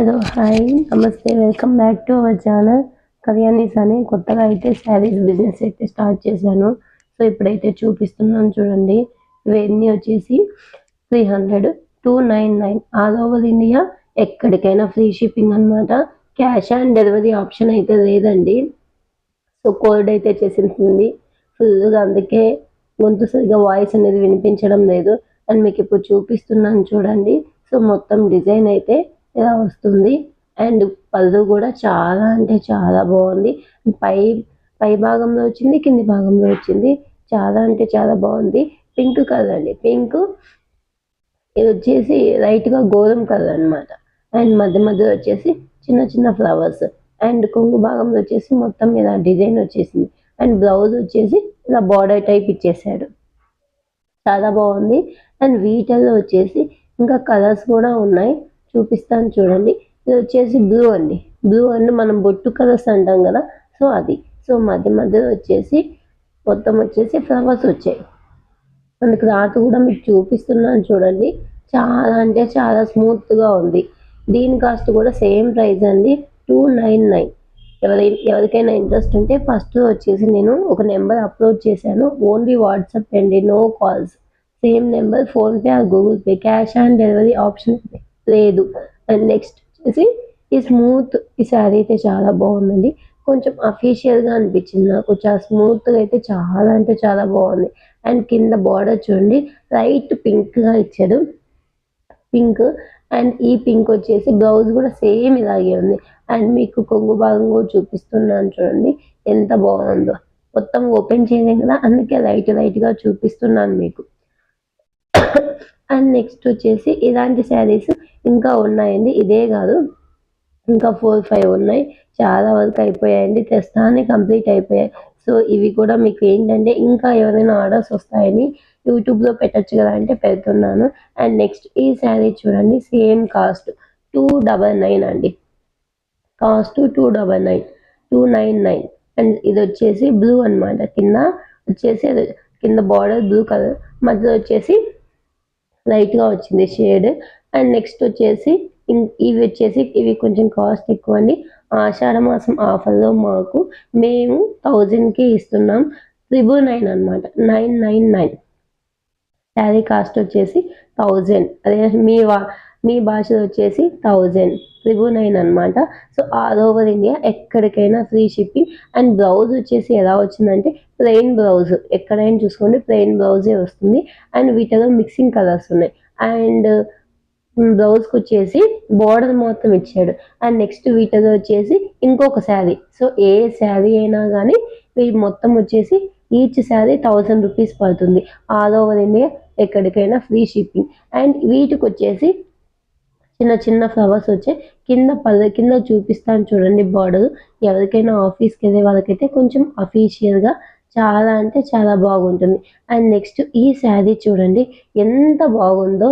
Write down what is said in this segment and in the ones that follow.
Hello hi నమస్తే welcome back to our channel Kalyani's అని కొత్తగా అయితే శారీస్ బిజినెస్ అయితే స్టార్ట్ చేశాను. సో ఇప్పుడైతే చూపిస్తున్నాను చూడండి. ఇవన్నీ వచ్చేసి 300 299 ఆల్ ఓవర్ ఇండియా, ఎక్కడికైనా ఫ్రీ షిప్పింగ్ అనమాట. క్యాష్ ఆన్ డెలివరీ ఆప్షన్ అయితే లేదండి. సో కోల్డ్ అయితే చేసింది ఫుల్గా, అందుకే గొంతు సరిగా వాయిస్ అనేది వినిపించడం లేదు. అండ్ మీకు ఇప్పుడు చూపిస్తున్నాను చూడండి. సో మొత్తం డిజైన్ అయితే ఇలా వస్తుంది. అండ్ పళ్ళు కూడా చాలా అంటే చాలా బాగుంది. పై పై భాగంలో వచ్చింది, కింది భాగంలో వచ్చింది. చాలా అంటే చాలా బాగుంది. పింక్ కలర్ అండి. పింక్ ఇది వచ్చేసి లైట్గా గోధుమ కలర్ అనమాట. అండ్ మధ్య మధ్యలో వచ్చేసి చిన్న చిన్న ఫ్లవర్స్. అండ్ కొంగు భాగంలో వచ్చేసి మొత్తం ఇలా డిజైన్ వచ్చేసింది. అండ్ బ్లౌజ్ వచ్చేసి ఇలా బార్డర్ టైప్ ఇచ్చేసాడు. చాలా బాగుంది. అండ్ వీటిల్లో వచ్చేసి ఇంకా కలర్స్ కూడా ఉన్నాయి, చూపిస్తాను చూడండి. ఇది వచ్చేసి బ్లూ అండి. బ్లూ అండ్ మనం బొట్టు కలర్స్ అంటాం కదా, సో అది. సో మధ్య మధ్యలో వచ్చేసి మొత్తం వచ్చేసి ఫ్లవర్స్ వచ్చాయి. అండ్ క్లాత్ కూడా మీకు చూపిస్తున్నాను చూడండి. చాలా అంటే చాలా స్మూత్గా ఉంది. దీని కాస్ట్ కూడా సేమ్ ప్రైస్ అండి, 299. ఎవరికైనా ఇంట్రెస్ట్ ఉంటే ఫస్ట్ వచ్చేసి నేను ఒక నెంబర్ అప్లోడ్ చేశాను. ఓన్లీ వాట్సాప్ అండి, no calls. Same number, PhonePe or Google Pay. Cash on delivery option లేదు. అండ్ నెక్స్ట్ వచ్చేసి ఈ స్మూత్, ఈ శారీ అయితే చాలా బాగుందండి. కొంచెం అఫీషియల్గా అనిపించింది నాకు. చాలా స్మూత్గా అయితే చాలా అంటే చాలా బాగుంది. అండ్ కింద బార్డర్ చూడండి, లైట్ పింక్గా ఇచ్చాడు, పింక్. అండ్ ఈ పింక్ వచ్చేసి బ్లౌజ్ కూడా సేమ్ ఇలాగే ఉంది. అండ్ మీకు కొంగు భాగం కూడా చూపిస్తున్నాను చూడండి, ఎంత బాగుందో. మొత్తం ఓపెన్ చేయలేం కదా, అందుకే లైట్గా చూపిస్తున్నాను మీకు. అండ్ నెక్స్ట్ వచ్చేసి ఇలాంటి శారీస్ ఇంకా ఉన్నాయండి, ఇదే కాదు ఇంకా 4-5 ఉన్నాయి. చాలా వరకు అయిపోయాయండి, తెస్తానే కంప్లీట్ అయిపోయాయి. సో ఇవి కూడా మీకు ఏంటంటే ఇంకా ఎవరైనా ఆర్డర్స్ వస్తాయని యూట్యూబ్లో పెట్టచ్చు కదా అంటే పెడుతున్నాను. అండ్ నెక్స్ట్ ఈ శారీ చూడండి, సేమ్ కాస్ట్ 299 అండి. కాస్ట్ 299. అండ్ ఇది వచ్చేసి బ్లూ అనమాట. కింద వచ్చేసి కింద బార్డర్ బ్లూ కలర్, మధ్యలో వచ్చేసి లైట్గా వచ్చింది షేడ్. అండ్ నెక్స్ట్ వచ్చేసి ఇవి కొంచెం కాస్ట్ ఎక్కువ అండి. ఆషాఢ మాసం ఆఫర్లో మేము 1000కి ఇస్తున్నాం. 999 అనమాట, 999. శారీ కాస్ట్ వచ్చేసి 1000. అదే మీ భాషలో వచ్చేసి 1000, 999 అనమాట. సో ఆల్ ఓవర్ ఇండియా ఎక్కడికైనా ఫ్రీ షిప్పింగ్. అండ్ బ్లౌజ్ వచ్చేసి ఎలా వచ్చిందంటే ప్లెయిన్ బ్లౌజ్, ఎక్కడైనా చూసుకోండి ప్లెయిన్ బ్లౌజే వస్తుంది. అండ్ వీటిలో మిక్సింగ్ కలర్స్ ఉన్నాయి. అండ్ బ్లౌజ్కి వచ్చేసి బోర్డర్ మొత్తం ఇచ్చాడు. అండ్ నెక్స్ట్ వీటిలో వచ్చేసి ఇంకొక శారీ. సో ఏ శారీ అయినా కానీ వీటి మొత్తం వచ్చేసి ఈచ్ శారీ 1000 రూపీస్ పడుతుంది. ఆల్ ఓవర్ ఇండియా ఎక్కడికైనా ఫ్రీ షిప్పింగ్. అండ్ వీటికి వచ్చేసి చిన్న చిన్న ఫ్లవర్స్ వచ్చాయి. కింద చూపిస్తాను చూడండి బార్డర్. ఎవరికైనా ఆఫీస్కి వెళ్ళే వాళ్ళకైతే కొంచెం అఫీషియల్గా చాలా అంటే చాలా బాగుంటుంది. అండ్ నెక్స్ట్ ఈ శారీ చూడండి ఎంత బాగుందో.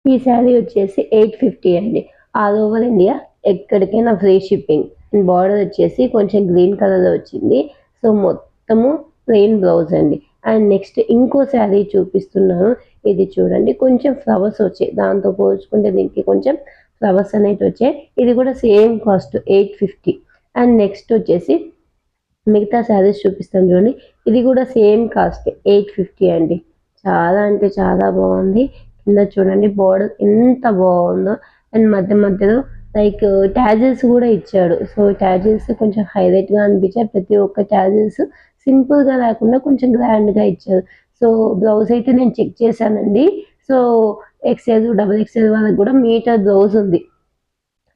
ఈ శారీ వచ్చేసి 850 అండి. ఆల్ ఓవర్ ఇండియా ఎక్కడికైనా ఫ్రీ షిప్పింగ్. అండ్ బార్డర్ వచ్చేసి కొంచెం గ్రీన్ కలర్లో వచ్చింది. సో మొత్తము ప్లెయిన్ బ్లౌజ్ అండి. అండ్ నెక్స్ట్ ఇంకో శారీ చూపిస్తున్నాను. ఇది చూడండి, కొంచెం ఫ్లవర్స్ వచ్చాయి, దాంతో పోల్చుకుంటే దీనికి కొంచెం ఫ్లవర్స్ అనేవి వచ్చాయి. ఇది కూడా సేమ్ కాస్ట్ 850. అండ్ నెక్స్ట్ వచ్చేసి మిగతా శారీస్ చూపిస్తాను చూడండి. ఇది కూడా సేమ్ కాస్ట్ 850 అండి. చాలా అంటే చాలా బాగుంది. కింద చూడండి బార్డర్ ఎంత బాగుందో. అండ్ మధ్యలో లైక్ ట్యాజిల్స్ కూడా ఇచ్చాడు. సో ట్యాజిల్స్ కొంచెం హైలైట్గా అనిపించాయి. ప్రతి ఒక్క ట్యాజిల్స్ సింపుల్గా లేకుండా కొంచెం గ్రాండ్గా ఇచ్చారు. సో బ్లౌజ్ అయితే నేను చెక్ చేశానండి. సో XL, XXL వాళ్ళకి కూడా మీటర్ బ్లౌజ్ ఉంది.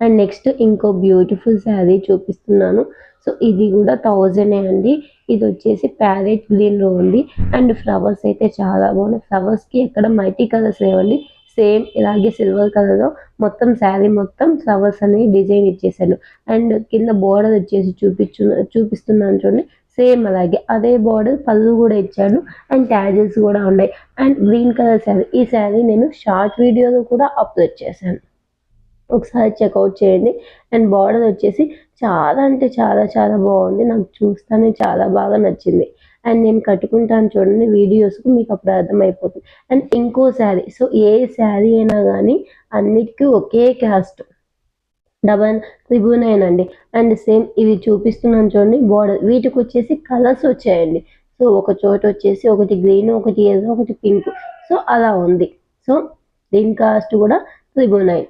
అండ్ నెక్స్ట్ ఇంకో బ్యూటిఫుల్ శారీ చూపిస్తున్నాను. సో ఇది కూడా 1000 అండి. ఇది వచ్చేసి ప్యారెట్ గ్రీన్లో ఉంది. అండ్ ఫ్లవర్స్ అయితే చాలా బాగున్నాయి. ఫ్లవర్స్కి ఎక్కడ మల్టీ కలర్స్ లేవండి, సేమ్ ఇలాగే సిల్వర్ కలర్లో మొత్తం శారీ మొత్తం ఫ్లవర్స్ అనేవి డిజైన్ ఇచ్చేసాను. అండ్ కింద బార్డర్ వచ్చేసి చూపిస్తున్నాను చూడండి, సేమ్ అలాగే అదే బార్డర్ పళ్ళు కూడా ఇచ్చాను. అండ్ ట్యాజిల్స్ కూడా ఉన్నాయి. అండ్ గ్రీన్ కలర్ శారీ, ఈ శారీ నేను షార్ట్ వీడియోలో కూడా అప్లోడ్ చేశాను, ఒకసారి చెక్అవుట్ చేయండి. అండ్ బార్డర్ వచ్చేసి చాలా అంటే చాలా చాలా బాగుంది. నాకు చూస్తానే చాలా బాగా నచ్చింది. అండ్ నేను కట్టుకుంటాను చూడండి వీడియోస్కి, మీకు అప్పుడు అర్థమైపోతుంది. అండ్ ఇంకో శారీ, సో ఏ శారీ అయినా కానీ అన్నిటికీ ఒకే కాస్ట్, 999 అండి. అండ్ సేమ్ ఇవి చూపిస్తున్నాను చూడండి బార్డర్, వీటికి వచ్చేసి కలర్స్ వచ్చాయండి. సో ఒక చోట వచ్చేసి ఒకటి గ్రీన్, ఒకటి ఎల్లో, ఒకటి పింక్, సో అలా ఉంది. సో దీని కాస్ట్ కూడా 999.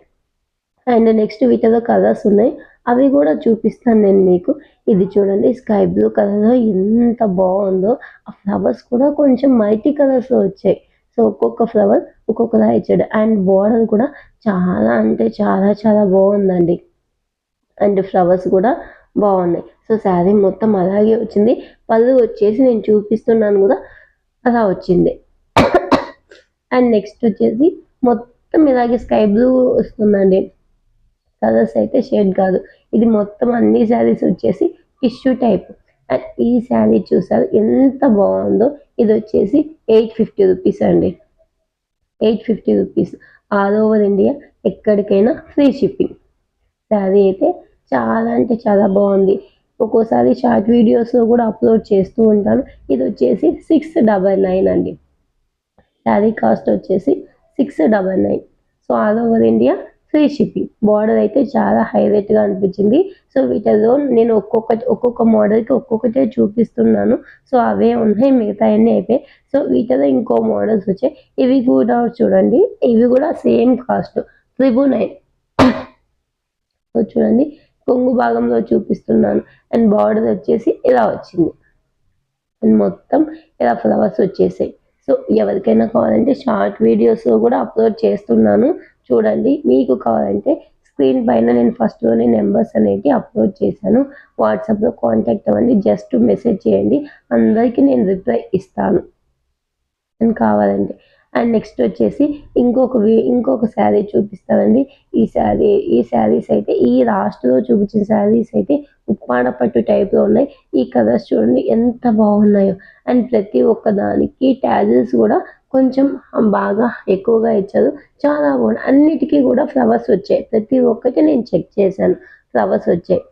అండ్ నెక్స్ట్ వీటిలో కలర్స్ ఉన్నాయి, అవి కూడా చూపిస్తాను నేను మీకు. ఇది చూడండి స్కై బ్లూ కలర్లో ఎంత బాగుందో, ఆ ఫ్లవర్స్ కూడా కొంచెం మల్టీ కలర్స్లో వచ్చాయి. సో ఒక్కొక్క ఫ్లవర్ ఒక్కొక్కలా ఇచ్చాడు. అండ్ బార్డర్ కూడా చాలా అంటే చాలా చాలా బాగుందండి. అండ్ ఫ్లవర్స్ కూడా బాగున్నాయి. సో శారీ మొత్తం అలాగే వచ్చింది. పళ్ళు వచ్చేసి నేను చూపిస్తున్నాను కూడా అలా వచ్చింది. అండ్ నెక్స్ట్ వచ్చేసి మొత్తం ఇలాగే స్కై బ్లూ వస్తుందండి. కలర్స్ అయితే షేడ్ కాదు, ఇది మొత్తం అన్ని శారీస్ వచ్చేసి టిష్యూ టైప్. అండ్ ఈ శారీ చూసారు ఎంత బాగుందో. ఇది వచ్చేసి 850 రూపీస్ అండి. 850 రూపీస్, ఆల్ ఓవర్ ఇండియా ఎక్కడికైనా ఫ్రీ షిప్పింగ్. శారీ అయితే చాలా అంటే చాలా బాగుంది. ఒక్కోసారి షార్ట్ వీడియోస్లో కూడా అప్లోడ్ చేస్తూ ఉంటాను. ఇది వచ్చేసి 699 అండి. శారీ కాస్ట్ వచ్చేసి 699. So all over India free shipping. Border అయితే చాలా హైలైట్గా అనిపించింది. సో వీటిలో నేను ఒక్కొక్క మోడల్కి ఒక్కొక్కటే చూపిస్తున్నాను. సో అవే ఉన్నాయి, మిగతా అన్నీ అయిపోయాయి. సో వీటిలో ఇంకో మోడల్స్ వచ్చాయి, ఇవి కూడా చూడండి. ఇవి కూడా సేమ్ కాస్ట్ 999. సో చూడండి కొంగు భాగంలో చూపిస్తున్నాను. అండ్ బార్డర్ వచ్చేసి ఇలా వచ్చింది. అండ్ మొత్తం ఇలా ఫ్లవర్స్ వచ్చేసాయి. సో ఎవరికైనా కావాలంటే షార్ట్ వీడియోస్లో కూడా అప్లోడ్ చేస్తున్నాను చూడండి. మీకు కావాలంటే స్క్రీన్ పైన నేను ఫస్ట్లోనే నెంబర్స్ అనేవి అప్లోడ్ చేశాను. వాట్సాప్లో కాంటాక్ట్ అవ్వండి, జస్ట్ మెసేజ్ చేయండి, అందరికీ నేను రిప్లై ఇస్తాను అని కావాలంటే. అండ్ నెక్స్ట్ వచ్చేసి ఇంకొక శారీ చూపిస్తానండి. ఈ శారీస్ అయితే ఈ లాస్ట్లో చూపించిన శారీస్ అయితే ఉప్పాడ పట్టు టైప్లో ఉన్నాయి. ఈ కలర్స్ చూడండి ఎంత బాగున్నాయో. అండ్ ప్రతి ఒక్క దానికి ట్యాజిల్స్ కూడా కొంచెం బాగా ఎక్కువగా ఇచ్చారు, చాలా బాగుంది. అన్నిటికీ కూడా ఫ్లవర్స్ వచ్చాయి, ప్రతి ఒక్కటి నేను చెక్ చేశాను, ఫ్లవర్స్ వచ్చాయి.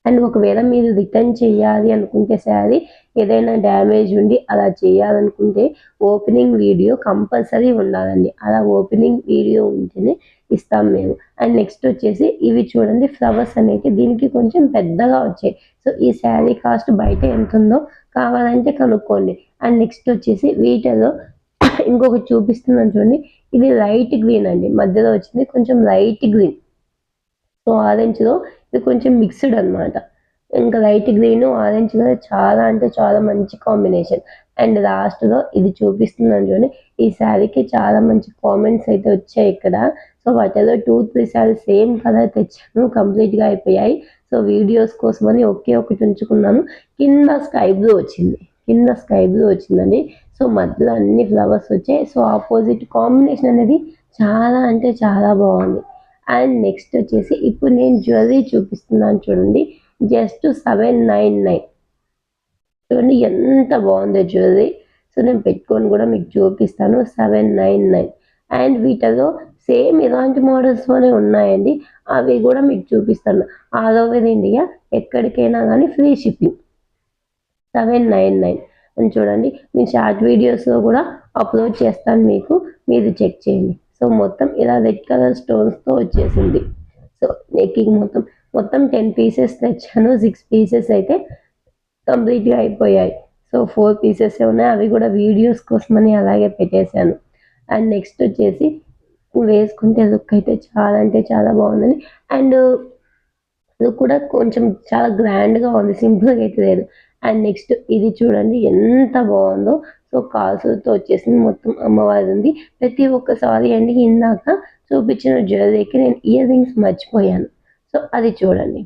అండ్ ఒకవేళ మీరు రిటర్న్ చేయాలి అనుకుంటే శారీ ఏదైనా డ్యామేజ్ ఉండి అలా చేయాలనుకుంటే ఓపెనింగ్ వీడియో కంపల్సరీ ఉండాలండి. అలా ఓపెనింగ్ వీడియో ఉంటేనే ఇస్తాం మేము. అండ్ నెక్స్ట్ వచ్చేసి ఇవి చూడండి ఫ్లవర్స్ అనేవి దీనికి కొంచెం పెద్దగా వచ్చాయి. సో ఈ శారీ కాస్ట్ బయట ఎంత ఉందో కావాలంటే కనుక్కోండి. అండ్ నెక్స్ట్ వచ్చేసి వీటిలో ఇంకొకటి చూపిస్తున్నాను చూడండి. ఇది లైట్ గ్రీన్ అండి, మధ్యలో వచ్చింది కొంచెం లైట్ గ్రీన్. సో ఆరెంజ్లో ఇది కొంచెం మిక్స్డ్ అనమాట. ఇంకా లైట్ గ్రీన్ ఆరెంజ్ కలర్ చాలా అంటే చాలా మంచి కాంబినేషన్. అండ్ లాస్ట్లో ఇది చూపిస్తున్నాను చూడండి. ఈ శారీకి చాలా మంచి కామెంట్స్ అయితే వచ్చాయి ఇక్కడ. సో వాటిలో 2-3 శారీస్ సేమ్ కలర్ తెచ్చాను, కంప్లీట్గా అయిపోయాయి. సో వీడియోస్ కోసమని ఒకే ఒకటి ఉంచుకున్నాను. కింద స్కై బ్లూ వచ్చిందండి. సో మధ్యలో అన్ని ఫ్లవర్స్ వచ్చాయి. సో ఆపోజిట్ కాంబినేషన్ అనేది చాలా అంటే చాలా బాగుంది. అండ్ నెక్స్ట్ వచ్చేసి ఇప్పుడు నేను జ్యువెలరీ చూపిస్తున్నాను చూడండి, జస్ట్ 799. చూడండి ఎంత బాగుందో జ్యువెలరీ. సో నేను పెట్టుకొని కూడా మీకు చూపిస్తాను. 799. అండ్ వీటిలో సేమ్ ఇలాంటి మోడల్స్లోనే ఉన్నాయండి, అవి కూడా మీకు చూపిస్తాను. ఆల్ ఓవర్ ఇండియా ఎక్కడికైనా కానీ ఫ్రీ షిప్పింగ్. 799 అని చూడండి. నేను షార్ట్ వీడియోస్లో కూడా అప్లోడ్ చేస్తాను మీకు, మీరు చెక్ చేయండి. సో మొత్తం ఇలా రెడ్ కలర్ స్టోన్స్తో వచ్చేసింది. సో నెక్కింగ్ మొత్తం 10 పీసెస్ తెచ్చాను, 6 పీసెస్ అయితే కంప్లీట్గా అయిపోయాయి. సో 4 పీసెస్ ఉన్నాయి, అవి కూడా వీడియోస్ కోసమని అలాగే పెట్టేశాను. అండ్ నెక్స్ట్ వచ్చేసి వేసుకుంటే లుక్ అయితే చాలా అంటే చాలా బాగుందని. అండ్ లుక్ కూడా కొంచెం చాలా గ్రాండ్గా ఉంది, సింపుల్గా అయితే లేదు. అండ్ నెక్స్ట్ ఇది చూడండి ఎంత బాగుందో. సో కాసులతో వచ్చేసింది, మొత్తం అమ్మవారి ఉంది. ప్రతి ఒక్కసారి అండి ఇందాక చూపించిన జ్యువెలరీకి నేను ఇయర్ రింగ్స్ మర్చిపోయాను. సో అది చూడండి,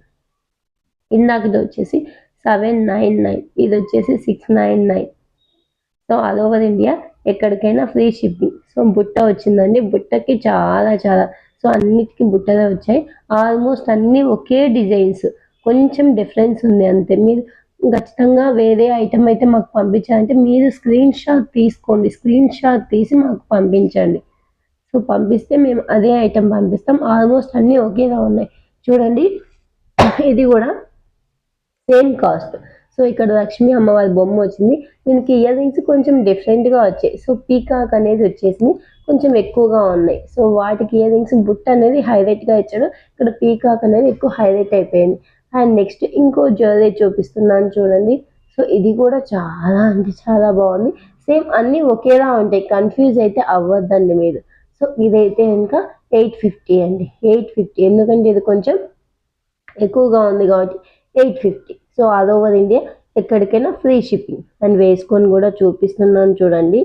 ఇందాకది వచ్చేసి 799, ఇది వచ్చేసి 699. సో ఆల్ ఓవర్ ఇండియా ఎక్కడికైనా ఫ్రీ షిప్పింగ్. సో బుట్ట వచ్చిందండి, బుట్టకి చాలా సో అన్నిటికీ బుట్టలే వచ్చాయి. ఆల్మోస్ట్ అన్నీ ఒకే డిజైన్స్, కొంచెం డిఫరెన్స్ ఉంది అంతే. మీరు ఖచ్చితంగా వేరే ఐటమ్ అయితే మాకు పంపించాలంటే మీరు స్క్రీన్ షాట్ తీసుకోండి, స్క్రీన్ షాట్ తీసి మాకు పంపించండి. సో పంపిస్తే మేము అదే ఐటమ్ పంపిస్తాం. ఆల్మోస్ట్ అన్నీ ఒకేలా ఉన్నాయి చూడండి. ఇది కూడా సేమ్ కాస్ట్. సో ఇక్కడ లక్ష్మీ అమ్మవారి బొమ్మ వచ్చింది. దీనికి ఇయర్ రింగ్స్ కొంచెం డిఫరెంట్గా వచ్చాయి. సో పీకాక్ అనేది వచ్చేసింది, కొంచెం ఎక్కువగా ఉన్నాయి. సో వాటికి ఇయర్ రింగ్స్ బుట్ట అనేది హైలైట్గా ఇచ్చాడు. ఇక్కడ పీకాక్ అనేది ఎక్కువ హైలైట్ అయిపోయింది. అండ్ నెక్స్ట్ ఇంకో జ్యువెలరీ చూపిస్తున్నాను చూడండి. సో ఇది కూడా చాలా అంటే చాలా బాగుంది. సేమ్ అన్నీ ఒకేలా ఉంటాయి, కన్ఫ్యూజ్ అయితే అవ్వద్దండి మీరు. సో ఇదైతే ఇంకా 850 అండి, 850. ఎందుకంటే ఇది కొంచెం ఎక్కువగా ఉంది కాబట్టి 850. సో ఆల్ ఓవర్ ఇండియా ఎక్కడికైనా ఫ్రీ షిప్పింగ్. అండ్ వేసుకొని కూడా చూపిస్తున్నాను చూడండి.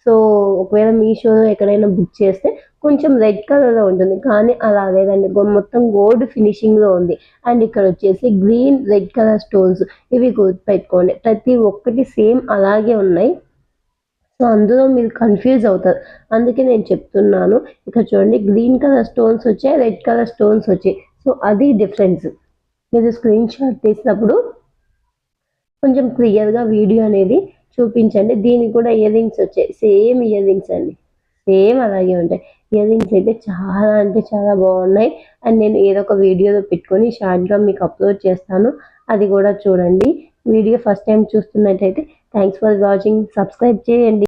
సో ఒకవేళ మీషోలో ఎక్కడైనా బుక్ చేస్తే కొంచెం రెడ్ కలర్లో ఉంటుంది, కానీ అలా లేదండి, మొత్తం గోల్డ్ ఫినిషింగ్లో ఉంది. అండ్ ఇక్కడ వచ్చేసి గ్రీన్ రెడ్ కలర్ స్టోన్స్, ఇవి గుర్తుపెట్టుకోండి, ప్రతి ఒక్కటి సేమ్ అలాగే ఉన్నాయి. సో అందులో మీరు కన్ఫ్యూజ్ అవుతారు, అందుకే నేను చెప్తున్నాను. ఇక్కడ చూడండి, గ్రీన్ కలర్ స్టోన్స్ వచ్చాయి, రెడ్ కలర్ స్టోన్స్ వచ్చాయి. సో అది డిఫరెన్స్. మీరు స్క్రీన్ షాట్ తీసినప్పుడు కొంచెం క్లియర్గా వీడియో అనేది చూపించండి. దీనికి కూడా ఇయర్ రింగ్స్ వచ్చాయి, సేమ్ ఇయర్ రింగ్స్ అండి, సేమ్ అలాగే ఉంటాయి. ఇయర్ రింగ్స్ అయితే చాలా అంటే చాలా బాగున్నాయి. అండ్ నేను ఏదో ఒక వీడియోలో పెట్టుకొని షార్ట్గా మీకు అప్లోడ్ చేస్తాను, అది కూడా చూడండి. వీడియో ఫస్ట్ టైం చూస్తున్నట్టయితే థ్యాంక్స్ ఫర్ వాచింగ్, సబ్స్క్రైబ్ చేయండి.